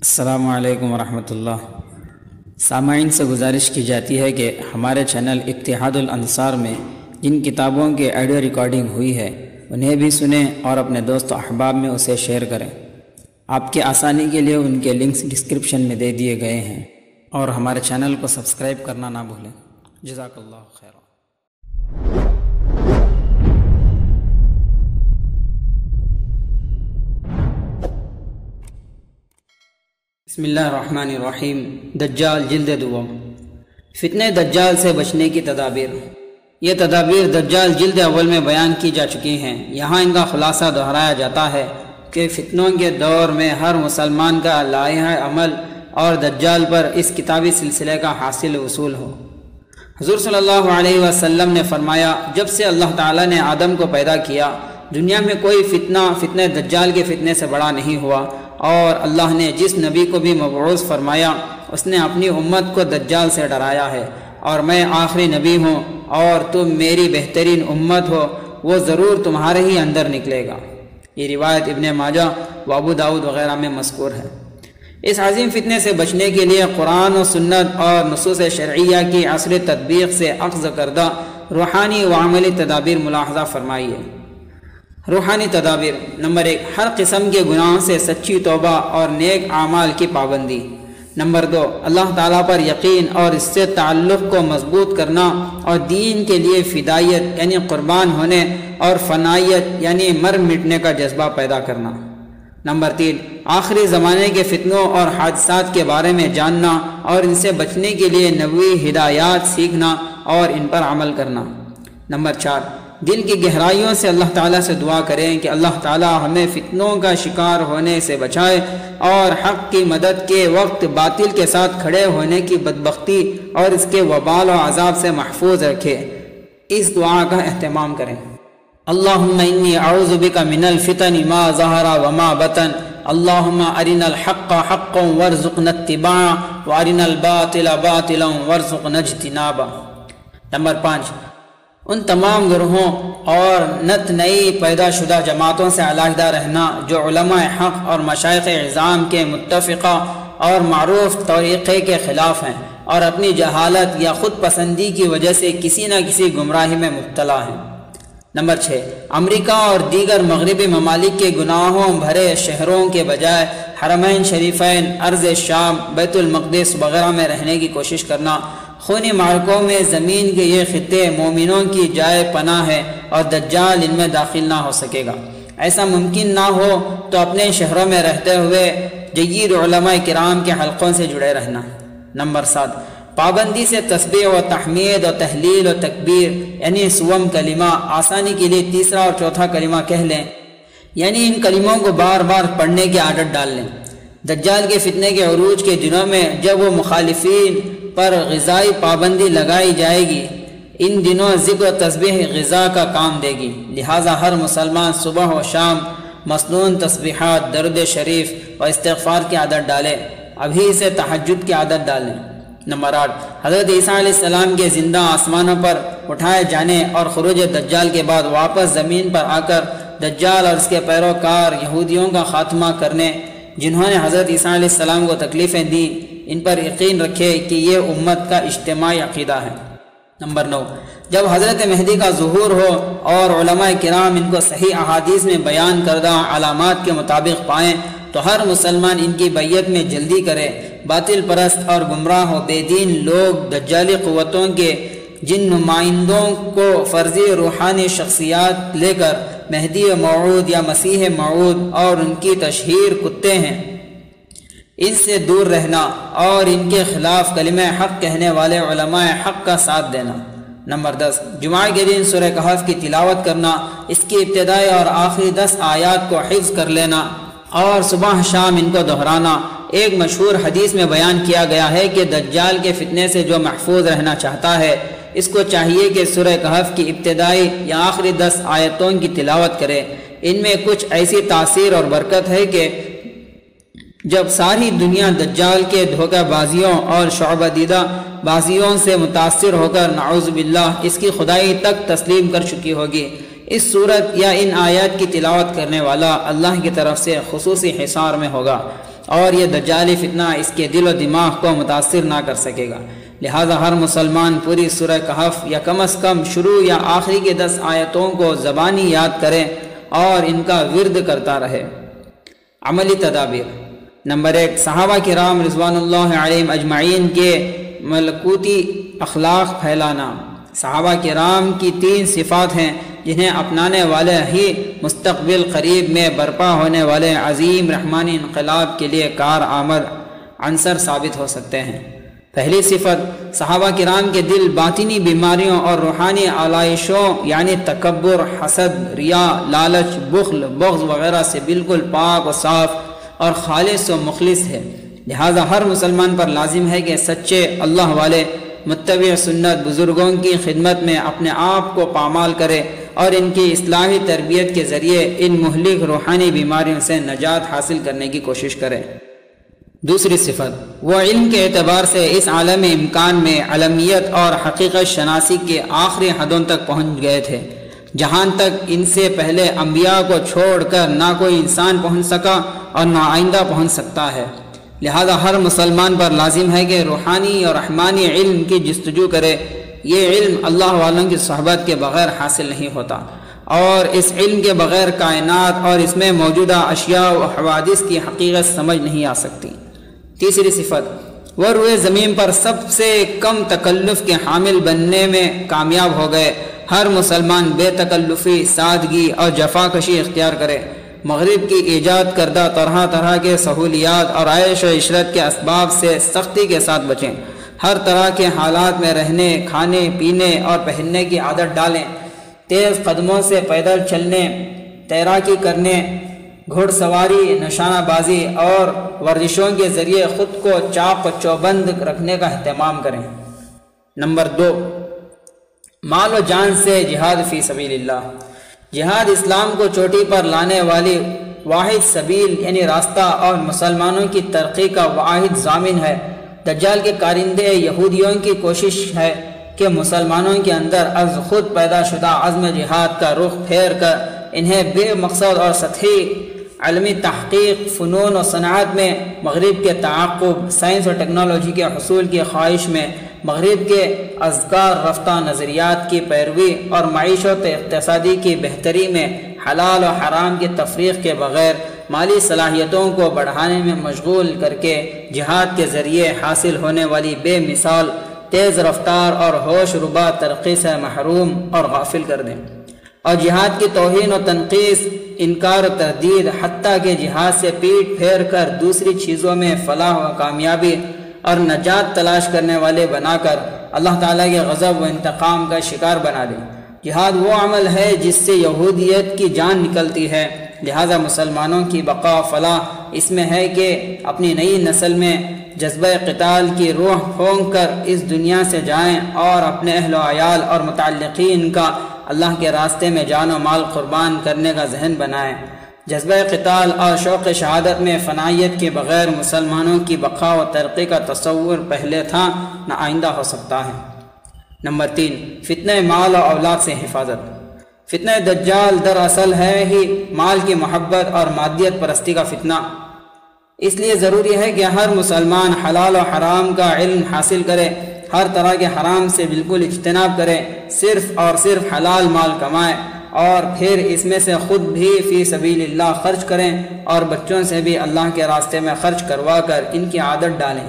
السلام علیکم ورحمۃ اللہ۔ سامعین سے گزارش کی جاتی ہے کہ ہمارے چینل اتحاد الانصار میں جن کتابوں کی آڈیو ریکارڈنگ ہوئی ہے انہیں بھی سنیں اور اپنے دوست و احباب میں اسے شیئر کریں۔ آپ کی آسانی کے لیے ان کے لنکس ڈسکرپشن میں دے دیے گئے ہیں، اور ہمارے چینل کو سبسکرائب کرنا نہ بھولیں۔ جزاک اللہ خیر۔ بسم اللہ الرحمن الرحیم۔ دجال جلد دوم، فتنہ دجال سے بچنے کی تدابیر۔ یہ تدابیر دجال جلد اول میں بیان کی جا چکی ہیں۔ یہاں ان کا خلاصہ دہرایا جاتا ہے کہ فتنوں کے دور میں ہر مسلمان کا لائحہ عمل اور دجال پر اس کتابی سلسلے کا حاصل وصول ہو۔ حضور صلی اللہ علیہ وسلم نے فرمایا، جب سے اللہ تعالیٰ نے آدم کو پیدا کیا دنیا میں کوئی فتنہ دجال کے فتنے سے بڑا نہیں ہوا، اور اللہ نے جس نبی کو بھی مبعوث فرمایا اس نے اپنی امت کو دجال سے ڈرایا ہے، اور میں آخری نبی ہوں اور تم میری بہترین امت ہو، وہ ضرور تمہارے ہی اندر نکلے گا۔ یہ روایت ابن ماجہ و ابو داؤد وغیرہ میں مذکور ہے۔ اس عظیم فتنے سے بچنے کے لیے قرآن و سنت اور نصوص شرعیہ کی عصر تطبیق سے اخذ کردہ روحانی و عملی تدابیر ملاحظہ فرمائیے۔ روحانی تدابیر: نمبر 1، ہر قسم کے گناہوں سے سچی توبہ اور نیک اعمال کی پابندی۔ نمبر 2، اللہ تعالیٰ پر یقین اور اس سے تعلق کو مضبوط کرنا اور دین کے لیے فدائیت یعنی قربان ہونے اور فنائیت یعنی مر مٹنے کا جذبہ پیدا کرنا۔ نمبر 3، آخری زمانے کے فتنوں اور حادثات کے بارے میں جاننا اور ان سے بچنے کے لیے نبوی ہدایات سیکھنا اور ان پر عمل کرنا۔ نمبر 4، دل کی گہرائیوں سے اللہ تعالیٰ سے دعا کریں کہ اللہ تعالیٰ ہمیں فتنوں کا شکار ہونے سے بچائے اور حق کی مدد کے وقت باطل کے ساتھ کھڑے ہونے کی بدبختی اور اس کے وبال و عذاب سے محفوظ رکھے۔ اس دعا کا اہتمام کریں۔ اللہم انی اعوذ بک من الفتن ما ظہر وما بطن، اللہم ارنا الحق حقا وارزقنا اتباعا وارنا الباطل باطلا وارزقنا اجتنابا۔ نمبر 5، ان تمام گروہوں اور نت نئی پیدا شدہ جماعتوں سے علیحدہ رہنا جو علماء حق اور مشائخ اعظام کے متفقہ اور معروف طریقے کے خلاف ہیں اور اپنی جہالت یا خود پسندی کی وجہ سے کسی نہ کسی گمراہی میں مبتلا ہیں۔ نمبر 6، امریکہ اور دیگر مغربی ممالک کے گناہوں بھرے شہروں کے بجائے حرمین شریفین، ارض شام، بیت المقدس وغیرہ میں رہنے کی کوشش کرنا۔ خونی معرکوں میں زمین کے یہ خطے مومنوں کی جائے پناہ ہے اور دجال ان میں داخل نہ ہو سکے گا۔ ایسا ممکن نہ ہو تو اپنے شہروں میں رہتے ہوئے جید علماء کرام کے حلقوں سے جڑے رہنا۔ نمبر 7، پابندی سے تسبیح و تحمید و تحلیل و تکبیر یعنی سوم کلمہ، آسانی کے لیے تیسرا اور چوتھا کلمہ کہہ لیں، یعنی ان کلموں کو بار بار پڑھنے کی عادت ڈال لیں۔ دجال کے فتنے کے عروج کے دنوں میں جب وہ مخالفین پر غذائی پابندی لگائی جائے گی، ان دنوں ذکر و تسبیح غذا کا کام دے گی، لہٰذا ہر مسلمان صبح و شام مسنون تسبیحات، درود شریف و استغفار کی عادت ڈالے، ابھی سے تہجد کی عادت ڈالیں۔ نمبر 8، حضرت عیسیٰ علیہ السلام کے زندہ آسمانوں پر اٹھائے جانے اور خروج دجال کے بعد واپس زمین پر آ کر دجال اور اس کے پیروکار یہودیوں کا خاتمہ کرنے، جنہوں نے حضرت عیسیٰ علیہ السلام کو تکلیفیں دیں، ان پر یقین رکھے کہ یہ امت کا اجتماعی عقیدہ ہے۔ نمبر 9، جب حضرت مہدی کا ظہور ہو اور علماء کرام ان کو صحیح احادیث میں بیان کردہ علامات کے مطابق پائیں تو ہر مسلمان ان کی بیعت میں جلدی کرے۔ باطل پرست اور گمراہ و بے دین لوگ دجالی قوتوں کے جن نمائندوں کو فرضی روحانی شخصیات لے کر مہدی موعود یا مسیح موعود اور ان کی تشہیر کتے ہیں، ان سے دور رہنا اور ان کے خلاف کلمہ حق کہنے والے علماء حق کا ساتھ دینا۔ نمبر 10، جمعہ کے دن سورہ کہف کی تلاوت کرنا، اس کی ابتدائی اور آخری 10 آیات کو حفظ کر لینا اور صبح شام ان کو دہرانا۔ ایک مشہور حدیث میں بیان کیا گیا ہے کہ دجال کے فتنے سے جو محفوظ رہنا چاہتا ہے اس کو چاہیے کہ سورہ کہف کی ابتدائی یا آخری 10 آیتوں کی تلاوت کرے۔ ان میں کچھ ایسی تاثیر اور برکت ہے کہ جب ساری دنیا دجال کے دھوکہ بازیوں اور شعبہ دیدہ بازیوں سے متاثر ہو کر نعوذ باللہ اس کی خدائی تک تسلیم کر چکی ہوگی، اس صورت یا ان آیات کی تلاوت کرنے والا اللہ کی طرف سے خصوصی حصار میں ہوگا۔ اور یہ دجالی فتنہ اس کے دل و دماغ کو متاثر نہ کر سکے گا۔ لہذا ہر مسلمان پوری سورہ کہف یا کم از کم شروع یا آخری کے 10 آیتوں کو زبانی یاد کرے اور ان کا ورد کرتا رہے۔ عملی تدابیر: نمبر 1، صحابہ کرام رضوان اللہ علیہم اجمعین کے ملکوتی اخلاق پھیلانا۔ صحابہ کرام کی 3 صفات ہیں جنہیں اپنانے والے ہی مستقبل قریب میں برپا ہونے والے عظیم رحمانی انقلاب کے لیے کارآمد عنصر ثابت ہو سکتے ہیں۔ پہلی صفت، صحابہ کرام کے دل باطنی بیماریوں اور روحانی آلائشوں یعنی تکبر، حسد، ریا، لالچ، بخل، بغض وغیرہ سے بالکل پاک و صاف اور خالص و مخلص ہے۔ لہذا ہر مسلمان پر لازم ہے کہ سچے اللہ والے متبع سنت بزرگوں کی خدمت میں اپنے آپ کو پامال کرے اور ان کی اصلاحی تربیت کے ذریعے ان مہلک روحانی بیماریوں سے نجات حاصل کرنے کی کوشش کرے۔ دوسری صفت، وہ علم کے اعتبار سے اس عالم امکان میں علمیت اور حقیقت شناسی کے آخری حدوں تک پہنچ گئے تھے، جہاں تک ان سے پہلے انبیاء کو چھوڑ کر نہ کوئی انسان پہنچ سکا اور نہ آئندہ پہنچ سکتا ہے۔ لہذا ہر مسلمان پر لازم ہے کہ روحانی اور رحمانی علم کی جستجو کرے۔ یہ علم اللہ والوں کی صحبت کے بغیر حاصل نہیں ہوتا، اور اس علم کے بغیر کائنات اور اس میں موجودہ اشیاء و حوادث کی حقیقت سمجھ نہیں آ سکتی۔ تیسری صفت، وہ روئے زمین پر سب سے کم تکلف کے حامل بننے میں کامیاب ہو گئے۔ ہر مسلمان بے تکلفی، سادگی اور جفاکشی اختیار کرے۔ مغرب کی ایجاد کردہ طرح طرح کے سہولیات اور عیش و عشرت کے اسباب سے سختی کے ساتھ بچیں۔ ہر طرح کے حالات میں رہنے، کھانے، پینے اور پہننے کی عادت ڈالیں۔ تیز قدموں سے پیدل چلنے، تیراکی کرنے، گھڑ سواری، نشانہ بازی اور ورزشوں کے ذریعے خود کو چاق و چوبند رکھنے کا اہتمام کریں۔ نمبر 2، مال و جان سے جہاد فی سبیل اللہ۔ جہاد اسلام کو چوٹی پر لانے والی واحد سبیل یعنی راستہ اور مسلمانوں کی ترقی کا واحد ضامن ہے۔ دجال کے کارندے یہودیوں کی کوشش ہے کہ مسلمانوں کے اندر از خود پیدا شدہ عزم جہاد کا رخ پھیر کر انہیں بے مقصد اور سطحی علمی تحقیق، فنون و صنعت میں مغرب کے تعاقب، سائنس اور ٹیکنالوجی کے حصول کی خواہش میں مغرب کے ازگار رفتہ نظریات کی پیروی اور معیشت اقتصادی کی بہتری میں حلال و حرام کی تفریق کے بغیر مالی صلاحیتوں کو بڑھانے میں مشغول کر کے جہاد کے ذریعے حاصل ہونے والی بے مثال تیز رفتار اور ہوش ربا ترقی سے محروم اور غافل کر دیں، اور جہاد کی توہین و تنقیص، انکار و تردید، حتیٰ کہ جہاد سے پیٹ پھیر کر دوسری چیزوں میں فلاح و کامیابی اور نجات تلاش کرنے والے بنا کر اللہ تعالیٰ کے غضب و انتقام کا شکار بنا دیں۔ جہاد وہ عمل ہے جس سے یہودیت کی جان نکلتی ہے، لہذا مسلمانوں کی بقا و فلاح اس میں ہے کہ اپنی نئی نسل میں جذبہ قتال کی روح پھونک کر اس دنیا سے جائیں اور اپنے اہل و عیال اور متعلقین کا اللہ کے راستے میں جان و مال قربان کرنے کا ذہن بنائیں۔ جذبہ قتال اور شوق شہادت میں فنائیت کے بغیر مسلمانوں کی بقا و ترقی کا تصور پہلے تھا نہ آئندہ ہو سکتا ہے۔ نمبر 3، فتنہ مال و اولاد سے حفاظت۔ فتنہ دجال دراصل ہے ہی مال کی محبت اور مادیت پرستی کا فتنہ، اس لیے ضروری ہے کہ ہر مسلمان حلال و حرام کا علم حاصل کرے، ہر طرح کے حرام سے بالکل اجتناب کرے، صرف اور صرف حلال مال کمائے اور پھر اس میں سے خود بھی فی سبیل اللہ خرچ کریں اور بچوں سے بھی اللہ کے راستے میں خرچ کروا کر ان کی عادت ڈالیں۔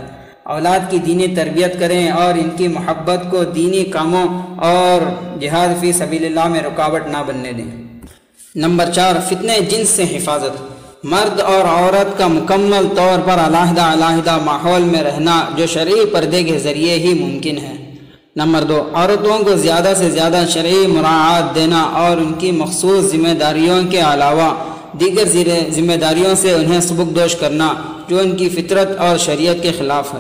اولاد کی دینی تربیت کریں اور ان کی محبت کو دینی کاموں اور جہاد فی سبیل اللہ میں رکاوٹ نہ بننے دیں۔ نمبر 4، فتنہ جنس سے حفاظت۔ مرد اور عورت کا مکمل طور پر علیحدہ علیحدہ ماحول میں رہنا جو شرعی پردے کے ذریعے ہی ممکن ہے۔ نمبر 2، عورتوں کو زیادہ سے زیادہ شرعی مراعات دینا اور ان کی مخصوص ذمہ داریوں کے علاوہ دیگر ذمہ داریوں سے انہیں سبکدوش کرنا جو ان کی فطرت اور شریعت کے خلاف ہے۔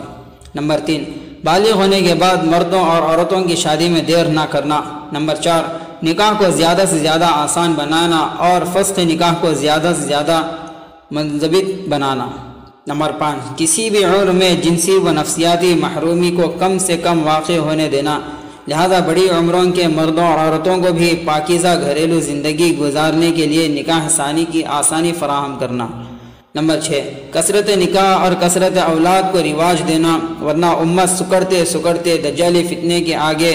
نمبر 3، بالغ ہونے کے بعد مردوں اور عورتوں کی شادی میں دیر نہ کرنا۔ نمبر 4، نکاح کو زیادہ سے زیادہ آسان بنانا اور فسخ نکاح کو زیادہ سے زیادہ منضبط بنانا۔ نمبر 5، کسی بھی عمر میں جنسی و نفسیاتی محرومی کو کم سے کم واقع ہونے دینا، لہذا بڑی عمروں کے مردوں اور عورتوں کو بھی پاکیزہ گھریلو زندگی گزارنے کے لیے نکاح ثانی کی آسانی فراہم کرنا۔ نمبر 6، کثرت نکاح اور کثرت اولاد کو رواج دینا، ورنہ امت سکڑتے سکڑتے دجالی فتنے کے آگے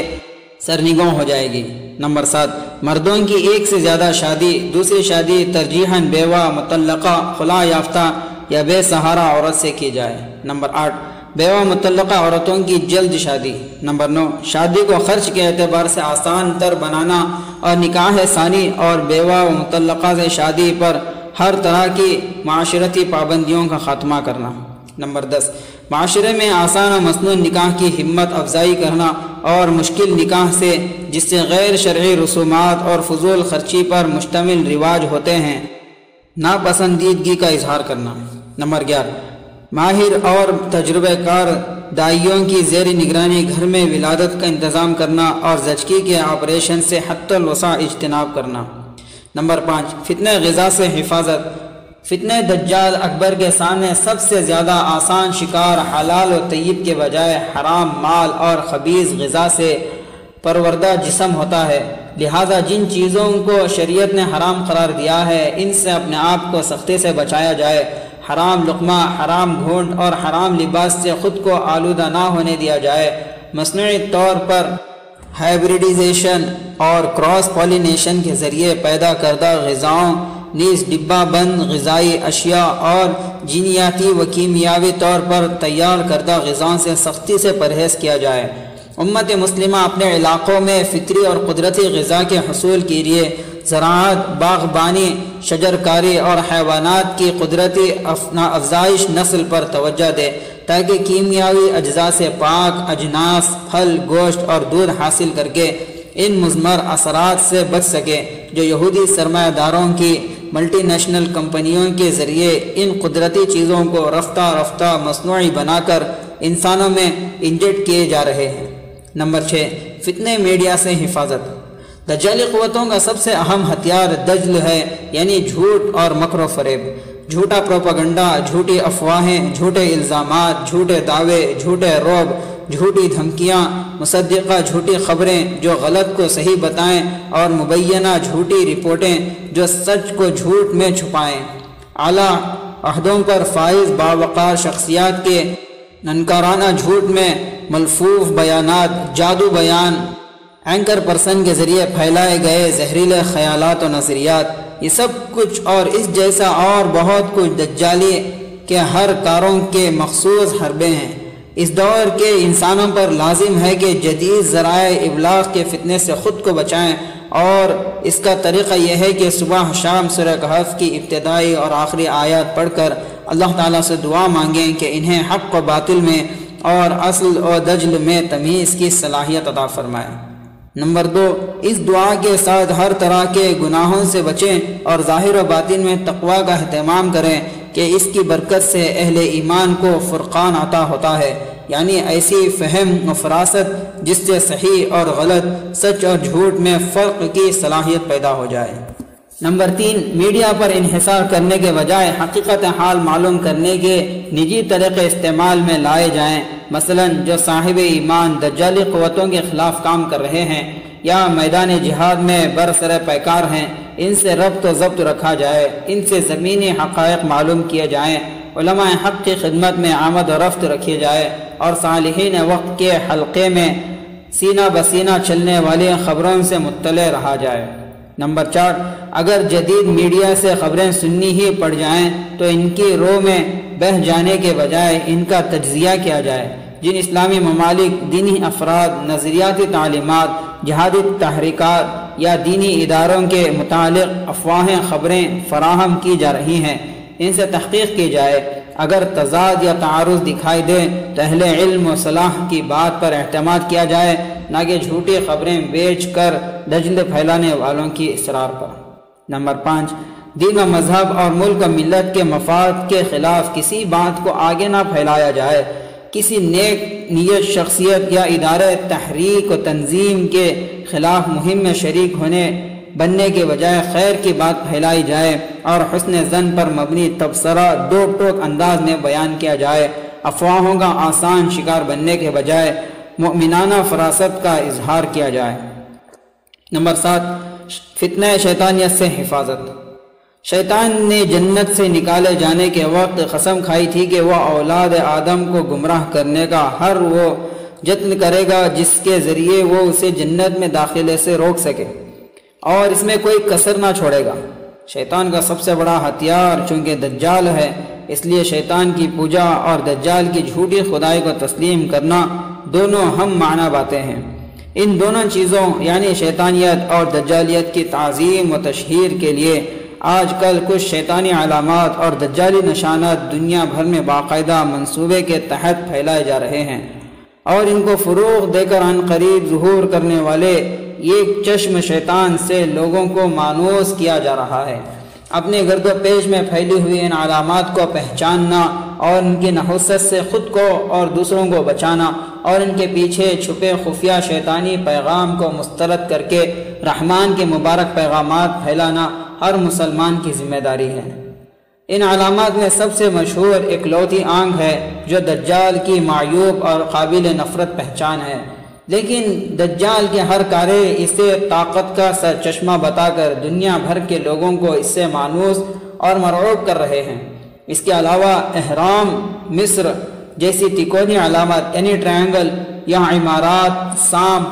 سرنگوں ہو جائے گی۔ نمبر 7، مردوں کی ایک سے زیادہ شادی، دوسری شادی ترجیحاً بیوہ، مطلقہ، خلا یافتہ یا بے سہارا عورت سے کی جائے۔ نمبر 8، بیوہ مطلقہ عورتوں کی جلد شادی۔ نمبر 9، شادی کو خرچ کے اعتبار سے آسان تر بنانا اور نکاح ثانی اور بیوہ و مطلقہ سے شادی پر ہر طرح کی معاشرتی پابندیوں کا خاتمہ کرنا۔ نمبر 10، معاشرے میں آسان و مسنون نکاح کی ہمت افزائی کرنا اور مشکل نکاح سے، جس سے غیر شرعی رسومات اور فضول خرچی پر مشتمل رواج ہوتے ہیں، ناپسندیدگی کا اظہار کرنا۔ نمبر 11، ماہر اور تجربہ کار دائیوں کی زیر نگرانی گھر میں ولادت کا انتظام کرنا اور زچگی کے آپریشن سے حتی الوسع اجتناب کرنا۔ نمبر 5، فتنہ غذا سے حفاظت۔ فتنہ دجال اکبر کے سامنے سب سے زیادہ آسان شکار حلال و طیب کے بجائے حرام مال اور خبیث غذا سے پروردہ جسم ہوتا ہے، لہذا جن چیزوں کو شریعت نے حرام قرار دیا ہے ان سے اپنے آپ کو سختی سے بچایا جائے۔ حرام لقمہ، حرام گھونٹ اور حرام لباس سے خود کو آلودہ نہ ہونے دیا جائے۔ مصنوعی طور پر ہائبریڈیزیشن اور کراس پالینیشن کے ذریعے پیدا کردہ غذاؤں نیز ڈبہ بند غذائی اشیاء اور جینیاتی و کیمیاوی طور پر تیار کردہ غذاؤں سے سختی سے پرہیز کیا جائے۔ امت مسلمہ اپنے علاقوں میں فطری اور قدرتی غذا کے حصول کے لیے زراعت، باغبانی، شجرکاری اور حیوانات کی قدرتی افزائش نسل پر توجہ دے تاکہ کیمیاوی اجزاء سے پاک اجناس، پھل، گوشت اور دودھ حاصل کر کے ان مضمر اثرات سے بچ سکے جو یہودی سرمایہ داروں کی ملٹی نیشنل کمپنیوں کے ذریعے ان قدرتی چیزوں کو رفتہ رفتہ مصنوعی بنا کر انسانوں میں انجیکٹ کیے جا رہے ہیں۔ نمبر 6، فتنہ میڈیا سے حفاظت۔ دجالی قوتوں کا سب سے اہم ہتھیار دجل ہے، یعنی جھوٹ اور مکر و فریب۔ جھوٹا پروپیگنڈا، جھوٹی افواہیں، جھوٹے الزامات، جھوٹے دعوے، جھوٹے رعب، جھوٹی دھمکیاں، مصدقہ جھوٹی خبریں جو غلط کو صحیح بتائیں اور مبینہ جھوٹی رپورٹیں جو سچ کو جھوٹ میں چھپائیں۔ اعلیٰ عہدوں پر فائز باوقار شخصیات کے ننکارانہ جھوٹ میں ملفوف بیانات، جادو بیان، اینکر پرسن کے ذریعے پھیلائے گئے زہریلے خیالات و نظریات، یہ سب کچھ اور اس جیسا اور بہت کچھ دجالی کے ہر کاروں کے مخصوص حربے ہیں۔ اس دور کے انسانوں پر لازم ہے کہ جدید ذرائع ابلاغ کے فتنے سے خود کو بچائیں، اور اس کا طریقہ یہ ہے کہ صبح شام سورہ کہف کی ابتدائی اور آخری آیات پڑھ کر اللہ تعالیٰ سے دعا مانگیں کہ انہیں حق و باطل میں اور اصل و دجل میں تمیز کی صلاحیت عطا فرمائے۔ نمبر 2، اس دعا کے ساتھ ہر طرح کے گناہوں سے بچیں اور ظاہر و باطن میں تقویٰ کا اہتمام کریں کہ اس کی برکت سے اہل ایمان کو فرقان عطا ہوتا ہے، یعنی ایسی فہم و فراست جس سے صحیح اور غلط، سچ اور جھوٹ میں فرق کی صلاحیت پیدا ہو جائے۔ نمبر 3، میڈیا پر انحصار کرنے کے بجائے حقیقت حال معلوم کرنے کے نجی طریقے استعمال میں لائے جائیں۔ مثلا جو صاحب ایمان دجالی قوتوں کے خلاف کام کر رہے ہیں یا میدان جہاد میں برسر پیکار ہیں، ان سے ربط و ضبط رکھا جائے، ان سے زمینی حقائق معلوم کیے جائیں، علماء حق کی خدمت میں آمد و رفت رکھی جائے اور صالحین وقت کے حلقے میں سینہ بسینہ چلنے والی خبروں سے مطلع رہا جائے۔ نمبر 4، اگر جدید میڈیا سے خبریں سننی ہی پڑ جائیں تو ان کی رو میں بہہ جانے کے بجائے ان کا تجزیہ کیا جائے۔ جن اسلامی ممالک دینی افراد، نظریاتی تعلیمات، جہادی تحریکات یا دینی اداروں کے متعلق افواہیں خبریں فراہم کی جا رہی ہیں، ان سے تحقیق کی جائے۔ اگر تضاد یا تعارض دکھائی دے تو اہل علم و صلاح کی بات پر اعتماد کیا جائے، نہ کہ جھوٹی خبریں بیچ کر دجل پھیلانے والوں کی اصرار پر۔ نمبر 5، دین و مذہب اور ملک و ملت کے مفاد کے خلاف کسی بات کو آگے نہ پھیلایا جائے۔ کسی نیک نیت شخصیت یا ادارے تحریک و تنظیم کے خلاف مہم میں شریک بننے کے بجائے خیر کی بات پھیلائی جائے اور حسن ظن پر مبنی تبصرہ دو ٹوک انداز میں بیان کیا جائے۔ افواہوں کا آسان شکار بننے کے بجائے مؤمنانہ فراست کا اظہار کیا جائے۔ نمبر 7، فتنہ شیطانیت سے حفاظت۔ شیطان نے جنت سے نکالے جانے کے وقت قسم کھائی تھی کہ وہ اولاد آدم کو گمراہ کرنے کا ہر وہ جتن کرے گا جس کے ذریعے وہ اسے جنت میں داخلے سے روک سکے اور اس میں کوئی کسر نہ چھوڑے گا۔ شیطان کا سب سے بڑا ہتھیار چونکہ دجال ہے، اس لیے شیطان کی پوجا اور دجال کی جھوٹی خدائی کو تسلیم کرنا دونوں ہم معنی باتیں ہیں۔ ان دونوں چیزوں یعنی شیطانیت اور دجالیت کی تعظیم و تشہیر کے لیے آج کل کچھ شیطانی علامات اور دجالی نشانات دنیا بھر میں باقاعدہ منصوبے کے تحت پھیلائے جا رہے ہیں، اور ان کو فروغ دے کر عن قریب ظہور کرنے والے ایک چشم شیطان سے لوگوں کو مانوس کیا جا رہا ہے۔ اپنے گرد و پیش میں پھیلی ہوئی ان علامات کو پہچاننا اور ان کی نحوست سے خود کو اور دوسروں کو بچانا اور ان کے پیچھے چھپے خفیہ شیطانی پیغام کو مسترد کر کے رحمان کے مبارک پیغامات پھیلانا ہر مسلمان کی ذمہ داری ہے۔ ان علامات میں سب سے مشہور اکلوتی آنکھ ہے جو دجال کی معیوب اور قابل نفرت پہچان ہے، لیکن دجال کے ہر کارے اسے طاقت کا سرچشمہ بتا کر دنیا بھر کے لوگوں کو اس سے مانوس اور مرعوب کر رہے ہیں۔ اس کے علاوہ اہرام مصر جیسی تکونی علامات یعنی ٹرائنگل یا عمارات، سانپ،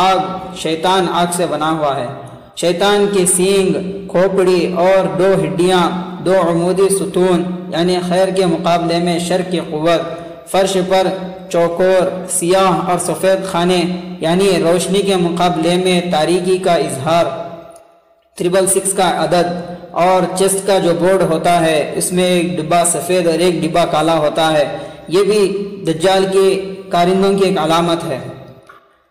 آگ، شیطان آگ سے بنا ہوا ہے، شیطان کی سینگ، کھوپڑی اور 2 ہڈیاں، 2 عمودی ستون یعنی خیر کے مقابلے میں شر کی قوت، فرش پر چوکور، سیاہ اور سفید خانے یعنی روشنی کے مقابلے میں تاریکی کا اظہار، 666 کا عدد، اور چیسٹ کا جو بورڈ ہوتا ہے اس میں ایک ڈبہ سفید اور ایک ڈبہ کالا ہوتا ہے، یہ بھی دجال کے کارندوں کی ایک علامت ہے۔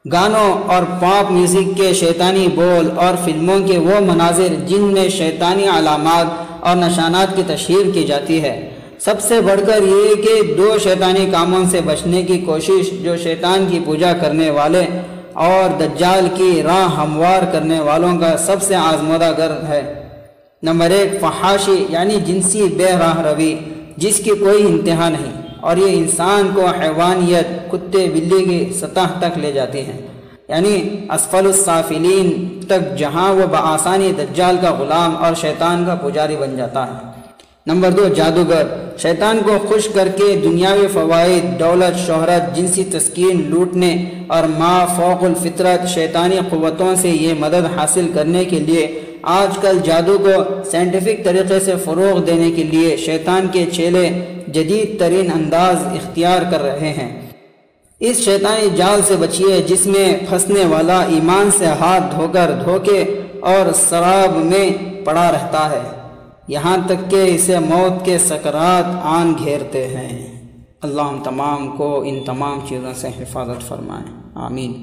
گانوں اور پاپ میوزک کے شیطانی بول اور فلموں کے وہ مناظر جن میں شیطانی علامات اور نشانات کی تشہیر کی جاتی ہے، سب سے بڑھ کر یہ کہ 2 شیطانی کاموں سے بچنے کی کوشش جو شیطان کی پوجا کرنے والے اور دجال کی راہ ہموار کرنے والوں کا سب سے آزمودہ گرد ہے۔ نمبر 1 فحاشی یعنی جنسی بے راہ روی جس کی کوئی انتہا نہیں، اور یہ انسان کو حیوانیت، کتے بلی کی سطح تک لے جاتی ہے، یعنی اسفل السافلین تک، جہاں وہ بآسانی دجال کا غلام اور شیطان کا پجاری بن جاتا ہے۔ نمبر 2 جادوگر، شیطان کو خوش کر کے دنیاوی فوائد، دولت، شہرت، جنسی تسکین لوٹنے اور ما فوق الفطرت شیطانی قوتوں سے یہ مدد حاصل کرنے کے لیے آج کل جادو کو سائنٹیفک طریقے سے فروغ دینے کے لیے شیطان کے چیلے جدید ترین انداز اختیار کر رہے ہیں۔ اس شیطانی جال سے بچیے جس میں پھنسنے والا ایمان سے ہاتھ دھو کر دھوکے اور سراب میں پڑا رہتا ہے، یہاں تک کہ اسے موت کے سکرات آن گھیرتے ہیں۔ اللہ ہم تمام کو ان تمام چیزوں سے حفاظت فرمائے، آمین۔